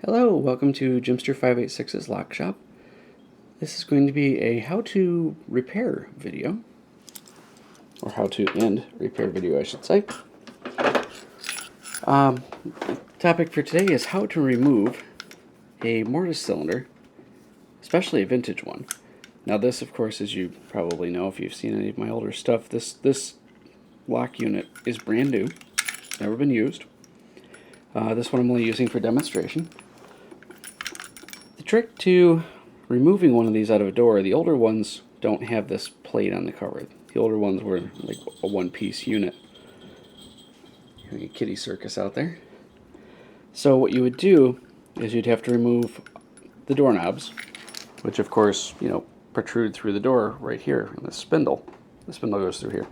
Hello, welcome to Jimster586's Lock Shop. This is going to be a how-to repair video, or how-to end repair video, I should say. The topic for today is how to remove a mortise cylinder, especially a vintage one. Now this, of course, as you probably know if you've seen any of my older stuff, this lock unit is brand new, never been used. This one I'm only using for demonstration. The trick to removing one of these out of a door, the older ones don't have this plate on the cover. The older ones were like a one-piece unit. Having a kitty circus out there. So what you would do is you'd have to remove the doorknobs, which of course, protrude through the door right here in the spindle. The spindle goes through here.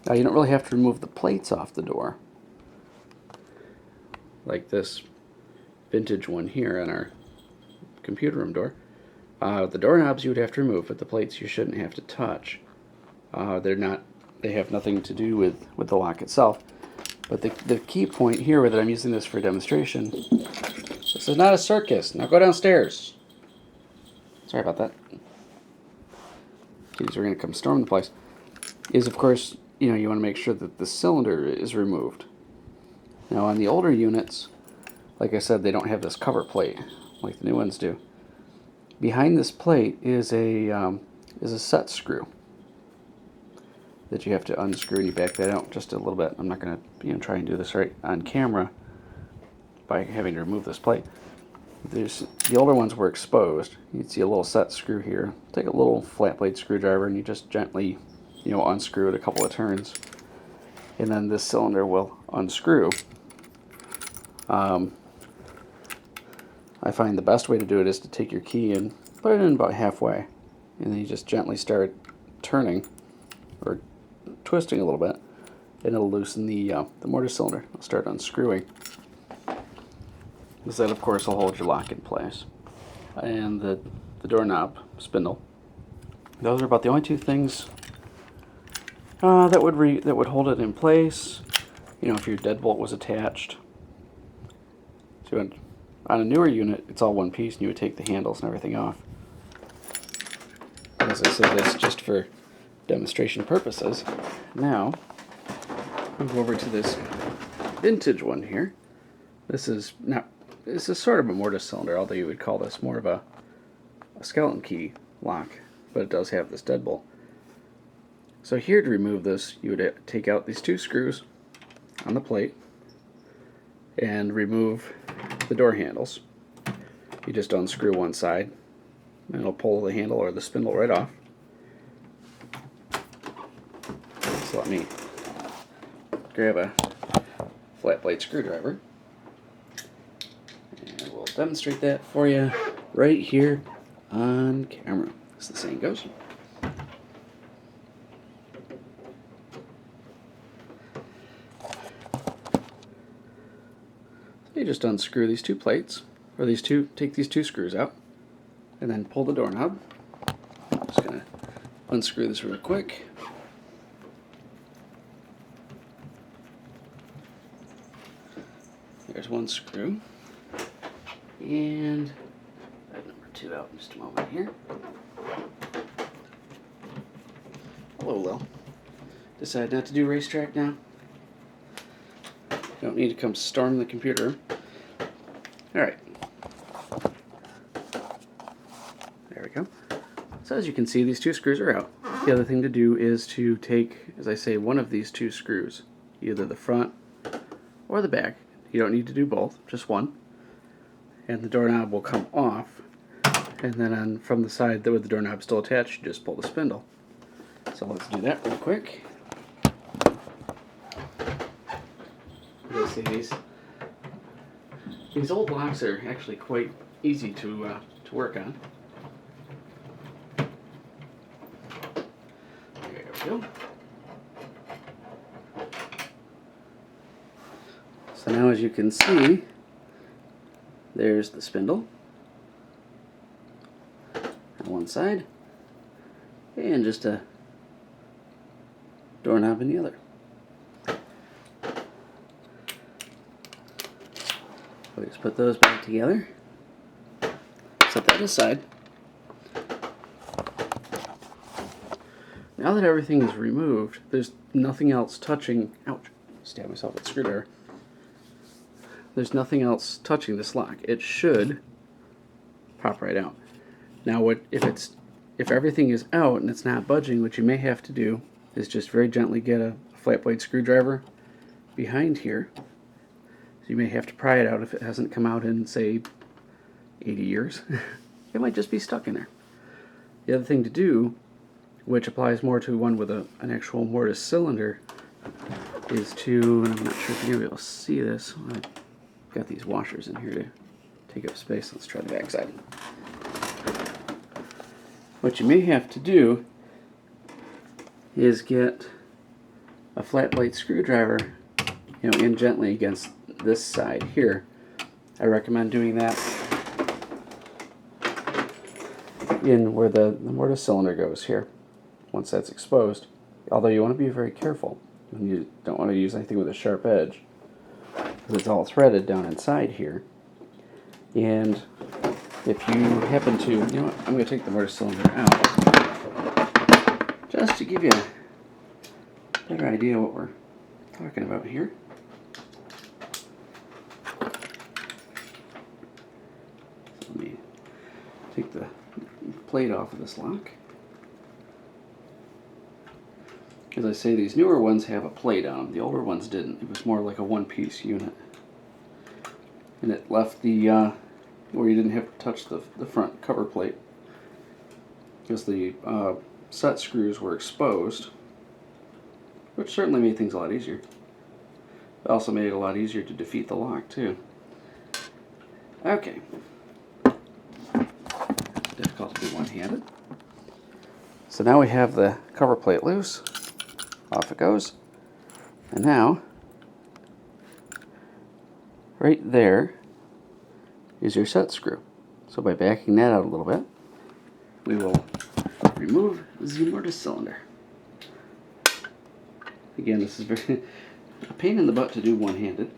Now you don't really have to remove the plates off the door, like this vintage one here on our computer room door. The doorknobs you would have to remove, but the plates you shouldn't have to touch. They have nothing to do with the lock itself. But the key point here that I'm using this for demonstration, this is not a circus. Now go downstairs. Sorry about that. Kitties are going to come storm the place. Is of course, you want to make sure that the cylinder is removed. Now on the older units, like I said, they don't have this cover plate like the new ones do. Behind this plate is a set screw that you have to unscrew, and you back that out just a little bit. I'm not going to try and do this right on camera by having to remove this plate. The older ones were exposed. You'd see a little set screw here. Take a little flat blade screwdriver and you just gently unscrew it a couple of turns, and then this cylinder will unscrew. I find the best way to do it is to take your key and put it in about halfway, and then you just gently start turning or twisting a little bit, and it'll loosen the mortise cylinder. It'll start unscrewing. This, of course, will hold your lock in place. And the doorknob spindle. Those are about the only two things that would hold it in place. If your deadbolt was attached. So on a newer unit, it's all one piece, and you would take the handles and everything off. As I say this just for demonstration purposes. Now, I'll go over to this vintage one here. This is sort of a mortise cylinder, although you would call this more of a skeleton key lock, but it does have this deadbolt. So here, to remove this, you would take out these two screws on the plate and remove the door handles. You just unscrew one side and it'll pull the handle or the spindle right off. So let me grab a flat blade screwdriver and we'll demonstrate that for you right here on camera, as the saying goes. You just unscrew these two plates, or take these two screws out, and then pull the doorknob. I'm just going to unscrew this real quick. There's one screw, and I have number two out in just a moment here. Hello, Lil. Decided not to do racetrack now. Don't need to come storm the computer. Alright. There we go. So as you can see, these two screws are out. The other thing to do is to take, as I say, one of these two screws, either the front or the back. You don't need to do both, just one. And the doorknob will come off. And then from the side with the doorknob still attached, you just pull the spindle. So let's do that real quick. You'll see these old locks are actually quite easy to work on. There we go. So now, as you can see, there's the spindle on one side, and just a doorknob in the other. we just put those back together. Set that aside. Now that everything is removed, there's nothing else touching. Ouch! Stab myself with a screwdriver. There's nothing else touching this lock. It should pop right out. Now, if everything is out and it's not budging, what you may have to do is just very gently get a flat blade screwdriver behind here. So you may have to pry it out if it hasn't come out in, say, 80 years. It might just be stuck in there. The other thing to do, which applies more to one with an actual mortise cylinder, is to, and I'm not sure if you're going to be able to see this, I've got these washers in here to take up space. Let's try the back side. What you may have to do is get a flat blade screwdriver, in gently against this side here. I recommend doing that in where the mortise cylinder goes here, once that's exposed. Although you want to be very careful. You don't want to use anything with a sharp edge, because it's all threaded down inside here. And if you happen to, I'm going to take the mortise cylinder out, just to give you a better idea what we're talking about here. So let me take the plate off of this lock. As I say, these newer ones have a plate on them. The older ones didn't. It was more like a one-piece unit. And it left the, where you didn't have to touch the front cover plate, because the set screws were exposed, which certainly made things a lot easier. It also made it a lot easier to defeat the lock, too. Okay. Difficult to do one-handed. So now we have the cover plate loose. Off it goes. And now, right there is your set screw. So by backing that out a little bit, we will remove the mortise cylinder. Again, this is very a pain in the butt to do one-handed,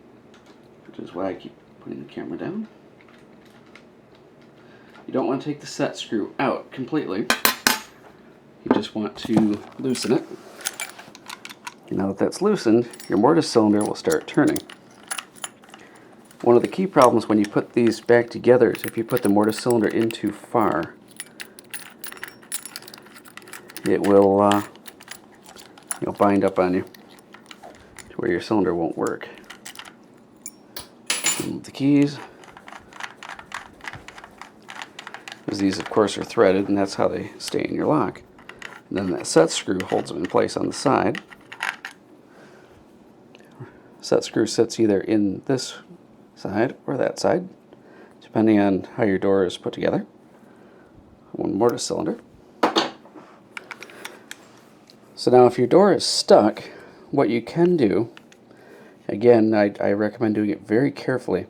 which is why I keep putting the camera down. You don't want to take the set screw out completely. You just want to loosen it. And now that that's loosened, your mortise cylinder will start turning. One of the key problems when you put these back together is if you put the mortise cylinder in too far, it will bind up on you to where your cylinder won't work. Remove the keys, because these of course are threaded, and that's how they stay in your lock. And then that set screw holds them in place on the side. Set screw sits either in this side or that side, depending on how your door is put together. One mortise cylinder. So now if your door is stuck, what you can do, again, I recommend doing it very carefully,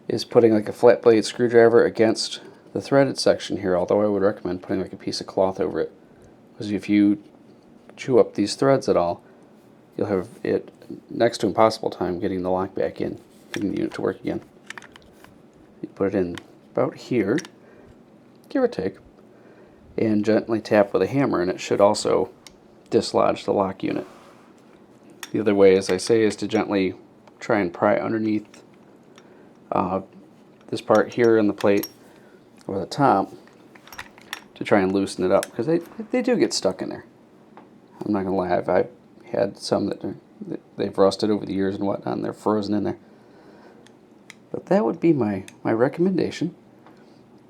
is putting like a flat blade screwdriver against the threaded section here, although I would recommend putting like a piece of cloth over it, because if you chew up these threads at all, you'll have it next to impossible time getting the lock back in, getting the unit to work again. You put it in about here, give or take, and gently tap with a hammer, and it should also dislodge the lock unit. The other way, as I say, is to gently try and pry underneath this part here in the plate or the top to try and loosen it up, because they do get stuck in there. I'm not going to lie, I've had some that they've rusted over the years and whatnot, and they're frozen in there. But that would be my recommendation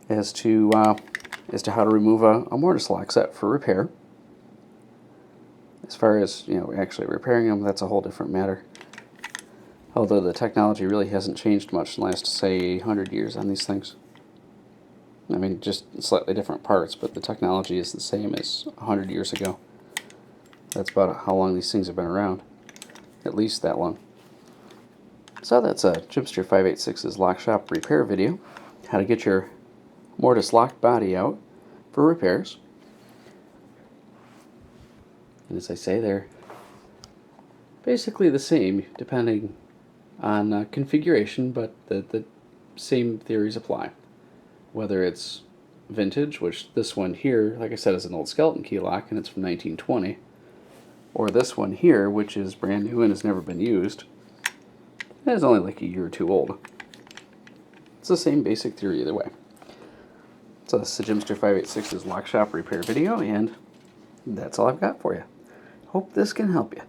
as to how to remove a mortise lock set for repair. As far as actually repairing them, that's a whole different matter. Although the technology really hasn't changed much in the last, say, 100 years on these things. I mean, just slightly different parts, but the technology is the same as 100 years ago. That's about how long these things have been around. At least that long. So that's a Jimster586's lock shop repair video. How to get your mortise lock body out for repairs. And as I say, they're basically the same, depending on configuration, but the same theories apply. Whether it's vintage, which this one here, like I said, is an old skeleton key lock and it's from 1920, or this one here, which is brand new and has never been used, and is only like a year or two old. It's the same basic theory either way. So this is the Jimster586's lock shop repair video, and that's all I've got for you. Hope this can help you.